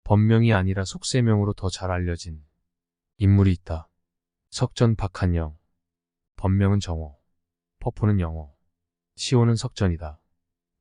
본명이 아니라 속세명으로 더 잘 알려진 인물이 있다. 석전 박한영. 본명은 정호. 퍼포는 영호. 시호는 석전이다.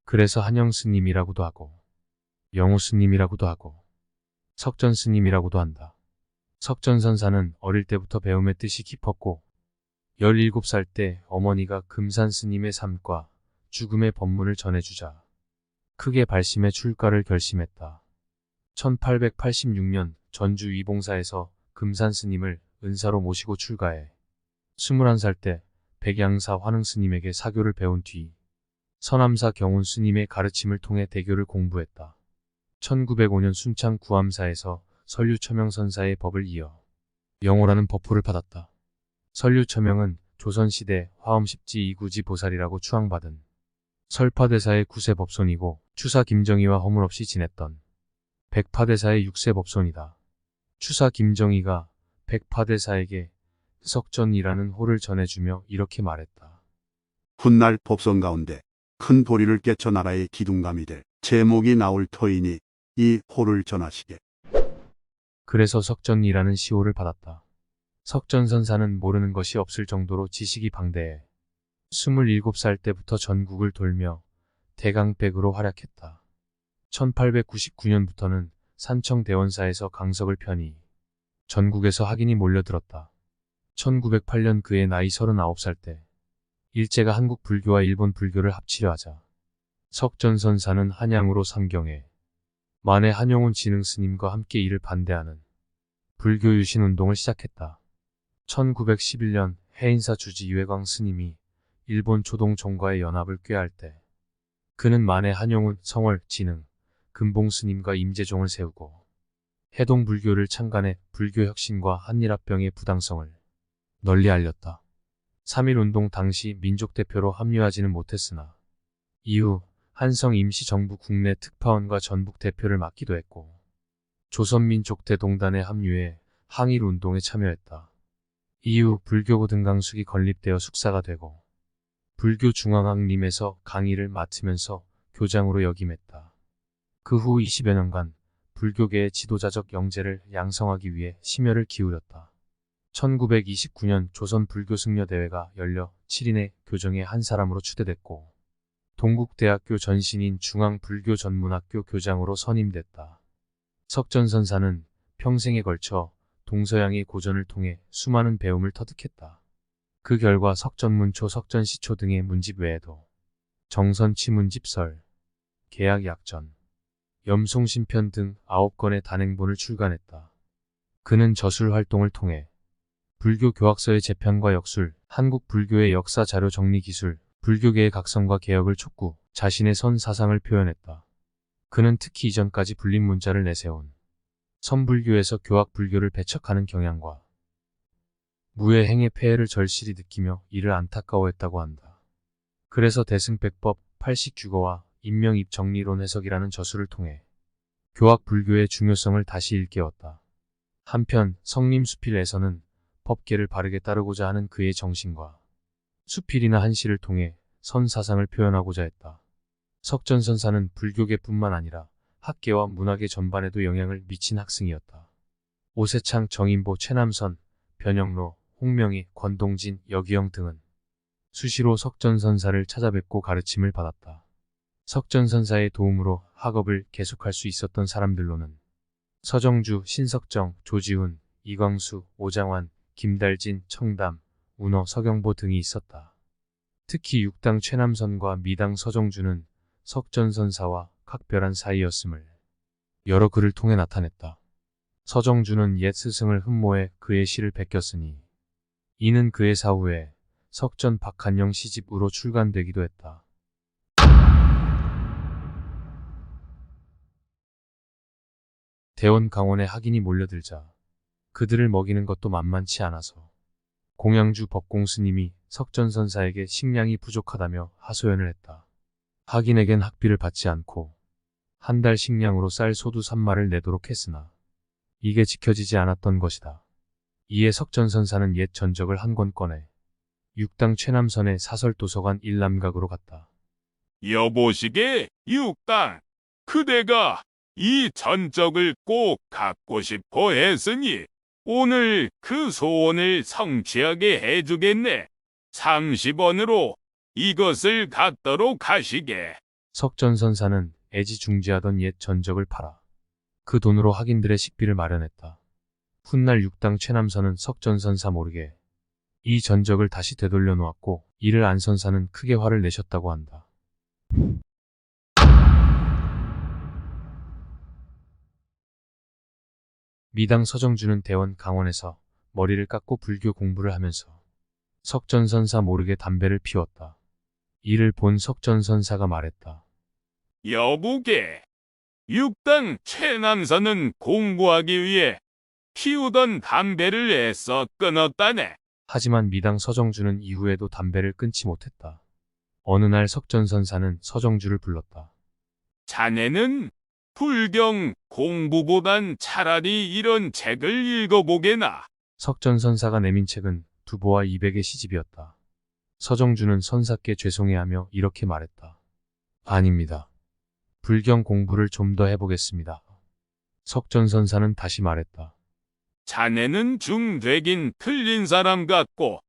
그래서 한영 스님이라고도 하고 영호 스님이라고도 하고 석전 스님이라고도 한다. 석전선사는 어릴 때부터 배움의 뜻이 깊었고 17살 때 어머니가 금산 스님의 삶과 죽음의 법문을 전해주자 크게 발심해 출가를 결심했다. 1886년 전주 위봉사에서 금산 스님을 은사로 모시고 출가해 21살 때 백양사 환흥 스님에게 사교를 배운 뒤 서남사 경운 스님의 가르침을 통해 대교를 공부했다. 1905년 순창 구암사에서 설류처명선사의 법을 이어 영호라는 법호를 받았다. 설류처명은 조선시대 화엄십지 이구지 보살이라고 추앙받은 설파대사의 9세 법손이고 추사 김정희와 허물없이 지냈던 백파대사의 6세 법손이다. 추사 김정희가 백파대사에게 석전이라는 호를 전해주며 이렇게 말했다. 훗날 법성 가운데 큰 도리를 깨쳐 나라의 기둥감이 될 제목이 나올 터이니 이 호를 전하시게. 그래서 석전이라는 시호를 받았다. 석전선사는 모르는 것이 없을 정도로 지식이 방대해 27살 때부터 전국을 돌며 대강백으로 활약했다. 1899년부터는 산청대원사에서 강석을 펴니 전국에서 학인이 몰려들었다. 1908년 그의 나이 39살 때 일제가 한국 불교와 일본 불교를 합치려 하자 석전선사는 한양으로 상경해 만해 한용운 진흥스님과 함께 이를 반대하는 불교 유신 운동을 시작했다. 1911년 해인사 주지 이회광 스님이 일본 초동종과의 연합을 꾀할 때 그는 만해 한용운, 성월, 진흥, 금봉 스님과 임재종을 세우고 해동 불교를 창간해 불교 혁신과 한일합병의 부당성을 널리 알렸다. 3.1운동 당시 민족대표로 합류하지는 못했으나 이후 한성 임시정부 국내 특파원과 전북 대표를 맡기도 했고 조선민족대동단에 합류해 항일운동에 참여했다. 이후 불교고 등강숙이 건립되어 숙사가 되고 불교중앙학림에서 강의를 맡으면서 교장으로 역임했다. 그 후 20여 년간 불교계의 지도자적 영재를 양성하기 위해 심혈을 기울였다. 1929년 조선 불교승려대회가 열려 7인의 교정의 한 사람으로 추대됐고 동국대학교 전신인 중앙불교전문학교 교장으로 선임됐다. 석전선사는 평생에 걸쳐 동서양의 고전을 통해 수많은 배움을 터득했다. 그 결과 석전문초, 석전시초 등의 문집 외에도 정선치문집설, 계약약전, 염송신편 등 9권의 단행본을 출간했다. 그는 저술 활동을 통해 불교 교학서의 재편과 역술, 한국 불교의 역사 자료 정리 기술, 불교계의 각성과 개혁을 촉구, 자신의 선 사상을 표현했다. 그는 특히 이전까지 불린 문자를 내세운 선불교에서 교학 불교를 배척하는 경향과 무의 행의 폐해를 절실히 느끼며 이를 안타까워했다고 한다. 그래서 대승백법, 팔식규거와 인명입정리론 해석이라는 저술을 통해 교학 불교의 중요성을 다시 일깨웠다. 한편 성림수필에서는 법계를 바르게 따르고자 하는 그의 정신과 수필이나 한시를 통해 선사상을 표현하고자 했다. 석전선사는 불교계뿐만 아니라 학계와 문화계 전반에도 영향을 미친 학승이었다. 오세창, 정인보, 최남선, 변영로, 홍명희, 권동진, 여기영 등은 수시로 석전선사를 찾아뵙고 가르침을 받았다. 석전선사의 도움으로 학업을 계속할 수 있었던 사람들로는 서정주, 신석정, 조지훈, 이광수, 오장환, 김달진, 청담, 운어, 서경보 등이 있었다. 특히 육당 최남선과 미당 서정주는 석전선사와 각별한 사이였음을 여러 글을 통해 나타냈다. 서정주는 옛 스승을 흠모해 그의 시를 베꼈으니 이는 그의 사후에 석전 박한영 시집으로 출간되기도 했다. 대원 강원에 학인이 몰려들자 그들을 먹이는 것도 만만치 않아서 공양주 법공스님이 석전선사에게 식량이 부족하다며 하소연을 했다. 학인에겐 학비를 받지 않고 한 달 식량으로 쌀 소두 3마를 내도록 했으나 이게 지켜지지 않았던 것이다. 이에 석전선사는 옛 전적을 한 권 꺼내 육당 최남선의 사설도서관 일남각으로 갔다. 여보시게 육당, 그대가 이 전적을 꼭 갖고 싶어 했으니 오늘 그 소원을 성취하게 해주겠네. 30원으로 이것을 갖도록 하시게. 석전선사는 애지중지하던 옛 전적을 팔아 그 돈으로 학인들의 식비를 마련했다. 훗날 육당 최남선은 석전선사 모르게 이 전적을 다시 되돌려 놓았고 이를 안선사는 크게 화를 내셨다고 한다. 미당 서정주는 대원 강원에서 머리를 깎고 불교 공부를 하면서 석전선사 모르게 담배를 피웠다. 이를 본 석전선사가 말했다. 여보게, 육당 최남선은 공부하기 위해 피우던 담배를 애써 끊었다네. 하지만 미당 서정주는 이후에도 담배를 끊지 못했다. 어느 날 석전선사는 서정주를 불렀다. 자네는 불경 공부보단 차라리 이런 책을 읽어보게나. 석전선사가 내민 책은 두보와 이백의 시집이었다. 서정주는 선사께 죄송해하며 이렇게 말했다. 아닙니다. 불경 공부를 좀 더 해보겠습니다. 석전선사는 다시 말했다. 자네는 중되긴 틀린 사람 같고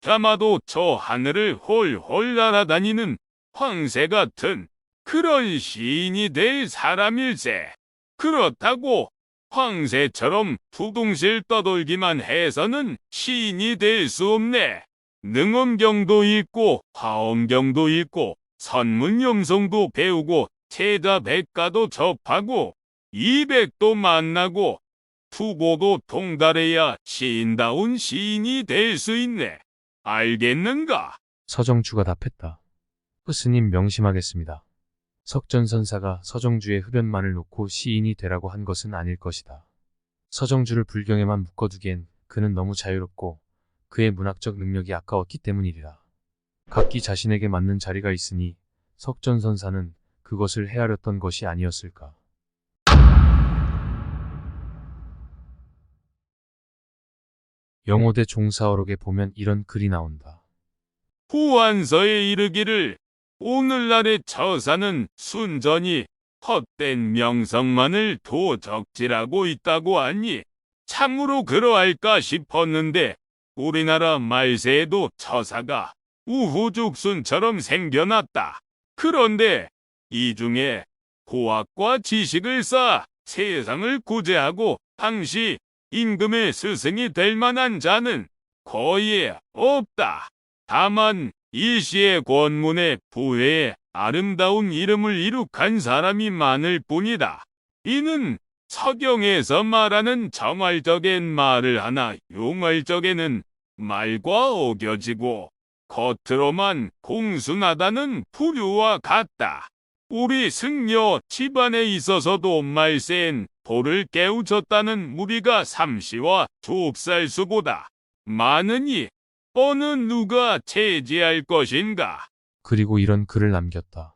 아마도 저 하늘을 홀홀 날아다니는 황새 같은 그런 시인이 될 사람일세. 그렇다고 황새처럼 두둥실 떠돌기만 해서는 시인이 될 수 없네. 능엄경도 읽고 화엄경도 읽고 선문염송도 배우고 태자 백가도 접하고 이백도 만나고 투보도 통달해야 시인다운 시인이 될 수 있네. 알겠는가? 서정주가 답했다. 스님 명심하겠습니다. 석전선사가 서정주의 흡연만을 놓고 시인이 되라고 한 것은 아닐 것이다. 서정주를 불경에만 묶어두기엔 그는 너무 자유롭고 그의 문학적 능력이 아까웠기 때문이리라. 각기 자신에게 맞는 자리가 있으니 석전선사는 그것을 헤아렸던 것이 아니었을까. 영호대 종사어록에 보면 이런 글이 나온다. 후한서에 이르기를 오늘날의 처사는 순전히 헛된 명성만을 도적질하고 있다고 하니 참으로 그러할까 싶었는데 우리나라 말세에도 처사가 우후죽순처럼 생겨났다. 그런데 이 중에 고학과 지식을 쌓아 세상을 구제하고 당시 임금의 스승이 될 만한 자는 거의 없다. 다만 일시의 권문의 부회에 아름다운 이름을 이룩한 사람이 많을 뿐이다. 이는 서경에서 말하는 정활적인 말을 하나 용활적에는 말과 어겨지고 겉으로만 공순하다는 부류와 같다. 우리 승려 집안에 있어서도 말세엔 돌을 깨우쳤다는 무리가 삼시와 좁쌀수보다 많으니 어느 누가 제지할 것인가. 그리고 이런 글을 남겼다.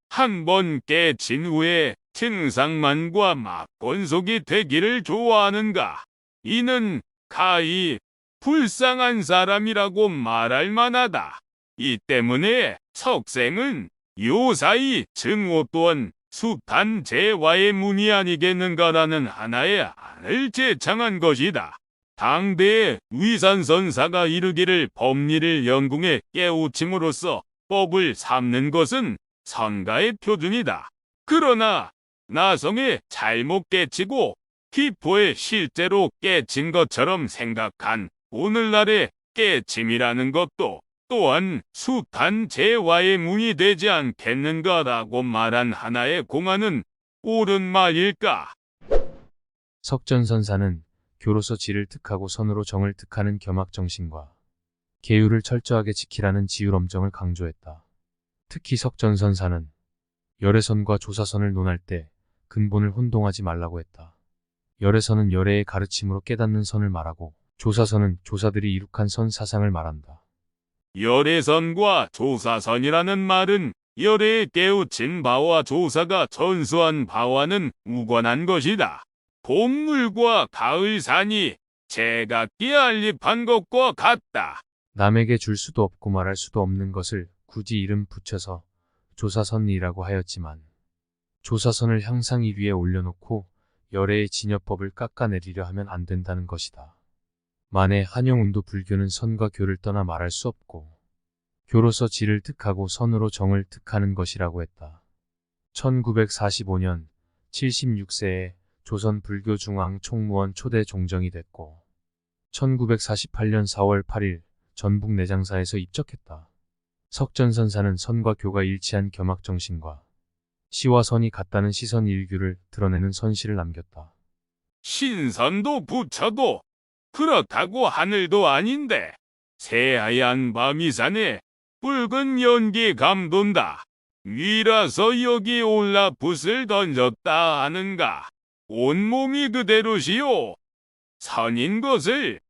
한 번 깨친 후에 증상만과 막건속이 되기를 좋아하는가. 이는 가히 불쌍한 사람이라고 말할 만하다. 이 때문에 석생은 요사이 증오 또한 숱한 재화의 문이 아니겠는가라는 하나의 안을 제창한 것이다. 당대의 위산선사가 이르기를 법리를 영궁에 깨우침으로써 법을 삼는 것은 선가의 표준이다. 그러나 나성에 잘못 깨치고 기포에 실제로 깨친 것처럼 생각한 오늘날의 깨침이라는 것도 또한 숱한 재화의 문이 되지 않겠는가라고 말한 하나의 공안은 옳은 말일까? 석전선사는 교로서 지를 득하고 선으로 정을 득하는 겸학정신과 계율을 철저하게 지키라는 지율엄정을 강조했다. 특히 석전선사는 열애선과 조사선을 논할 때 근본을 혼동하지 말라고 했다. 열애선은 열애의 가르침으로 깨닫는 선을 말하고 조사선은 조사들이 이룩한 선 사상을 말한다. 열애선과 조사선이라는 말은 열애에 깨우친 바와 조사가 전수한 바와는 무관한 것이다. 봄물과 가을산이 제각기 알립한 것과 같다. 남에게 줄 수도 없고 말할 수도 없는 것을 굳이 이름 붙여서 조사선이라고 하였지만 조사선을 향상이 위에 올려놓고 열애의 진여법을 깎아내리려 하면 안 된다는 것이다. 만에 한영운도 불교는 선과 교를 떠나 말할 수 없고 교로서 지를 득하고 선으로 정을 득하는 것이라고 했다. 1945년 76세에 조선 불교중앙 총무원 초대 종정이 됐고 1948년 4월 8일 전북 내장사에서 입적했다. 석전선사는 선과 교가 일치한 겸학정신과 시와 선이 같다는 시선 일규를 드러내는 선시를 남겼다. 신선도 부처도 그렇다고 하늘도 아닌데 새하얀 밤이 산에 붉은 연기 감돈다. 위라서 여기 올라 붓을 던졌다 하는가. 온몸이 그대로시오. 선인 것을